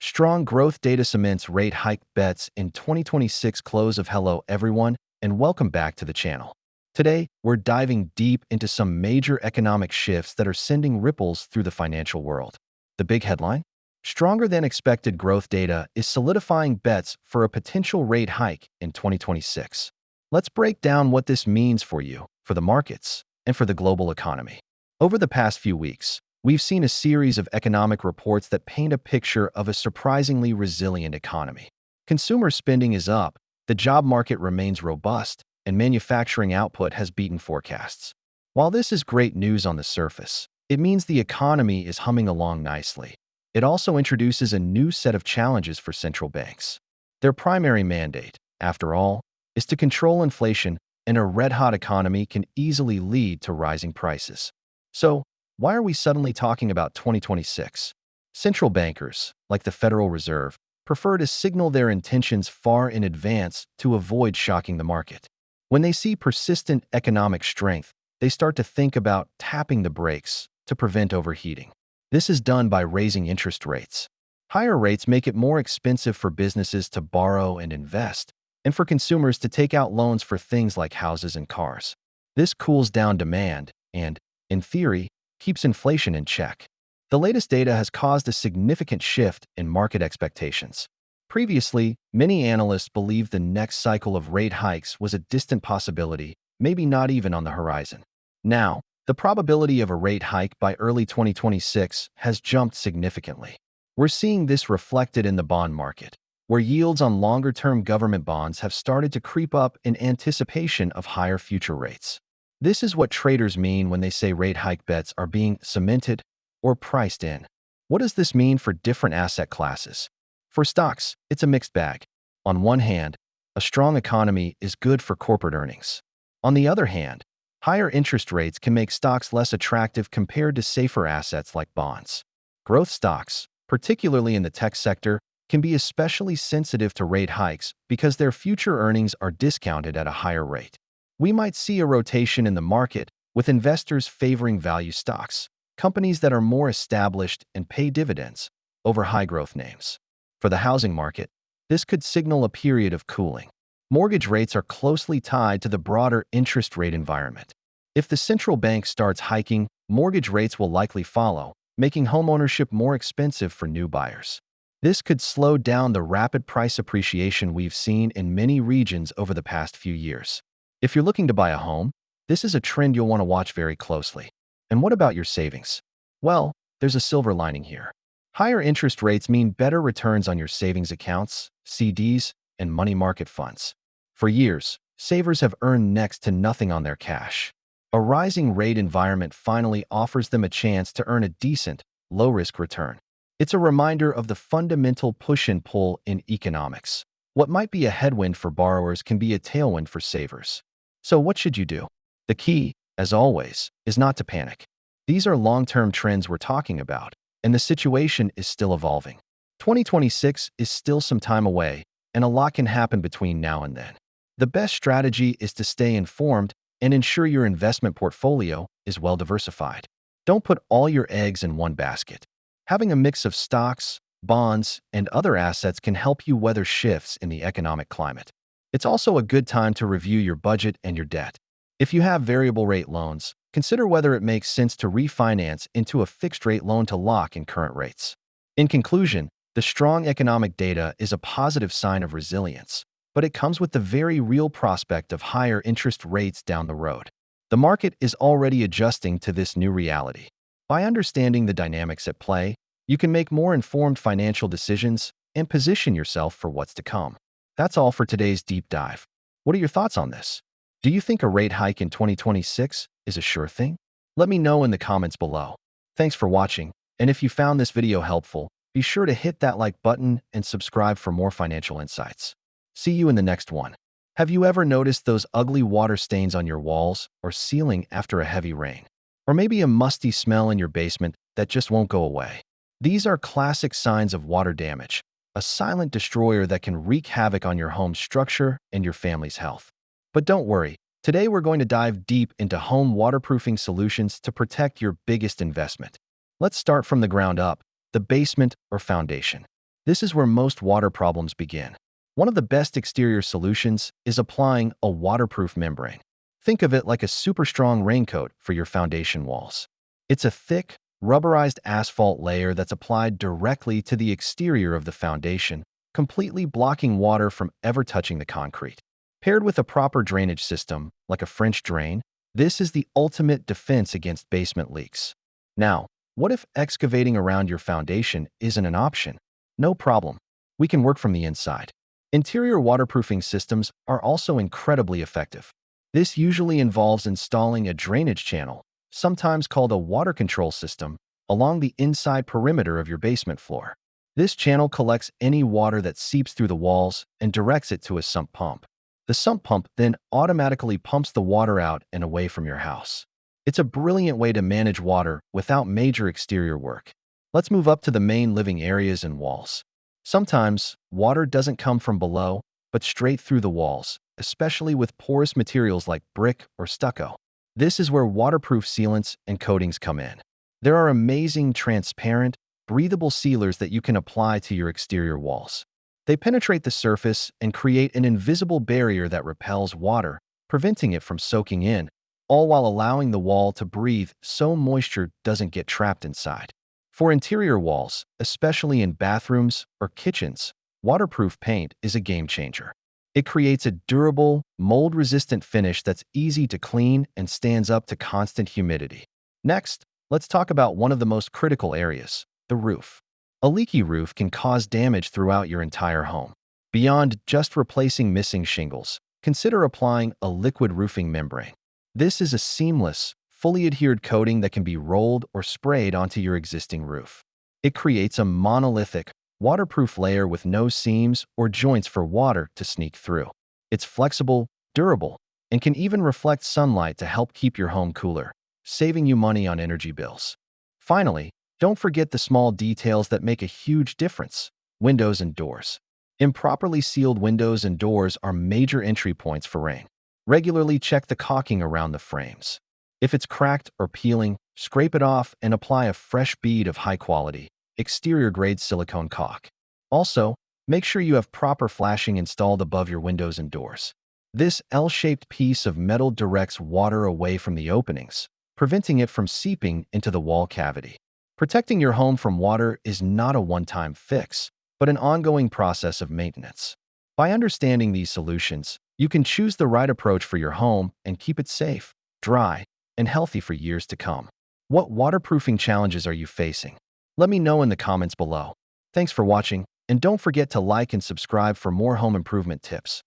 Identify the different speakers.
Speaker 1: Strong growth data cements rate hike bets in 2026 close of Hello everyone, and welcome back to the channel. Today, we're diving deep into some major economic shifts that are sending ripples through the financial world. The big headline? Stronger than expected growth data is solidifying bets for a potential rate hike in 2026. Let's break down what this means for you, for the markets, and for the global economy. Over the past few weeks, we've seen a series of economic reports that paint a picture of a surprisingly resilient economy. Consumer spending is up, the job market remains robust, and manufacturing output has beaten forecasts. While this is great news on the surface, it means the economy is humming along nicely. It also introduces a new set of challenges for central banks. Their primary mandate, after all, is to control inflation, and a red-hot economy can easily lead to rising prices. So, why are we suddenly talking about 2026? Central bankers, like the Federal Reserve, prefer to signal their intentions far in advance to avoid shocking the market. When they see persistent economic strength, they start to think about tapping the brakes to prevent overheating. This is done by raising interest rates. Higher rates make it more expensive for businesses to borrow and invest, and for consumers to take out loans for things like houses and cars. This cools down demand and, in theory, keeps inflation in check. The latest data has caused a significant shift in market expectations. Previously, many analysts believed the next cycle of rate hikes was a distant possibility, maybe not even on the horizon. Now, the probability of a rate hike by early 2026 has jumped significantly. We're seeing this reflected in the bond market, where yields on longer-term government bonds have started to creep up in anticipation of higher future rates. This is what traders mean when they say rate hike bets are being cemented or priced in. What does this mean for different asset classes? For stocks, it's a mixed bag. On one hand, a strong economy is good for corporate earnings. On the other hand, higher interest rates can make stocks less attractive compared to safer assets like bonds. Growth stocks, particularly in the tech sector, can be especially sensitive to rate hikes because their future earnings are discounted at a higher rate. We might see a rotation in the market, with investors favoring value stocks, companies that are more established and pay dividends, over high-growth names. For the housing market, this could signal a period of cooling. Mortgage rates are closely tied to the broader interest rate environment. If the central bank starts hiking, mortgage rates will likely follow, making homeownership more expensive for new buyers. This could slow down the rapid price appreciation we've seen in many regions over the past few years. If you're looking to buy a home, this is a trend you'll want to watch very closely. And what about your savings? Well, there's a silver lining here. Higher interest rates mean better returns on your savings accounts, CDs, and money market funds. For years, savers have earned next to nothing on their cash. A rising rate environment finally offers them a chance to earn a decent, low-risk return. It's a reminder of the fundamental push and pull in economics. What might be a headwind for borrowers can be a tailwind for savers. So what should you do? The key, as always, is not to panic. These are long-term trends we're talking about, and the situation is still evolving. 2026 is still some time away, and a lot can happen between now and then. The best strategy is to stay informed and ensure your investment portfolio is well diversified. Don't put all your eggs in one basket. Having a mix of stocks, bonds, and other assets can help you weather shifts in the economic climate. It's also a good time to review your budget and your debt. If you have variable rate loans, consider whether it makes sense to refinance into a fixed rate loan to lock in current rates. In conclusion, the strong economic data is a positive sign of resilience, but it comes with the very real prospect of higher interest rates down the road. The market is already adjusting to this new reality. By understanding the dynamics at play, you can make more informed financial decisions and position yourself for what's to come. That's all for today's deep dive. What are your thoughts on this? Do you think a rate hike in 2026 is a sure thing? Let me know in the comments below. Thanks for watching, and if you found this video helpful, be sure to hit that like button and subscribe for more financial insights. See you in the next one. Have you ever noticed those ugly water stains on your walls or ceiling after a heavy rain? Or maybe a musty smell in your basement that just won't go away? These are classic signs of water damage, a silent destroyer that can wreak havoc on your home's structure and your family's health. But don't worry, today we're going to dive deep into home waterproofing solutions to protect your biggest investment. Let's start from the ground up, the basement or foundation. This is where most water problems begin. One of the best exterior solutions is applying a waterproof membrane. Think of it like a super strong raincoat for your foundation walls. It's a thick, rubberized asphalt layer that's applied directly to the exterior of the foundation, completely blocking water from ever touching the concrete. Paired with a proper drainage system, like a French drain, this is the ultimate defense against basement leaks. Now, what if excavating around your foundation isn't an option? No problem. We can work from the inside. Interior waterproofing systems are also incredibly effective. This usually involves installing a drainage channel, sometimes called a water control system, along the inside perimeter of your basement floor. This channel collects any water that seeps through the walls and directs it to a sump pump. The sump pump then automatically pumps the water out and away from your house. It's a brilliant way to manage water without major exterior work. Let's move up to the main living areas and walls. Sometimes, water doesn't come from below, but straight through the walls, especially with porous materials like brick or stucco. This is where waterproof sealants and coatings come in. There are amazing, transparent, breathable sealers that you can apply to your exterior walls. They penetrate the surface and create an invisible barrier that repels water, preventing it from soaking in, all while allowing the wall to breathe so moisture doesn't get trapped inside. For interior walls, especially in bathrooms or kitchens, waterproof paint is a game changer. It creates a durable, mold-resistant finish that's easy to clean and stands up to constant humidity. Next, let's talk about one of the most critical areas, the roof. A leaky roof can cause damage throughout your entire home. Beyond just replacing missing shingles, consider applying a liquid roofing membrane. This is a seamless, fully adhered coating that can be rolled or sprayed onto your existing roof. It creates a monolithic, waterproof layer with no seams or joints for water to sneak through. It's flexible, durable, and can even reflect sunlight to help keep your home cooler, saving you money on energy bills. Finally, don't forget the small details that make a huge difference: windows and doors. Improperly sealed windows and doors are major entry points for rain. Regularly check the caulking around the frames. If it's cracked or peeling, scrape it off and apply a fresh bead of high-quality, exterior-grade silicone caulk. Also, make sure you have proper flashing installed above your windows and doors. This L-shaped piece of metal directs water away from the openings, preventing it from seeping into the wall cavity. Protecting your home from water is not a one-time fix, but an ongoing process of maintenance. By understanding these solutions, you can choose the right approach for your home and keep it safe, dry, and healthy for years to come. What waterproofing challenges are you facing? Let me know in the comments below. Thanks for watching, and don't forget to like and subscribe for more home improvement tips.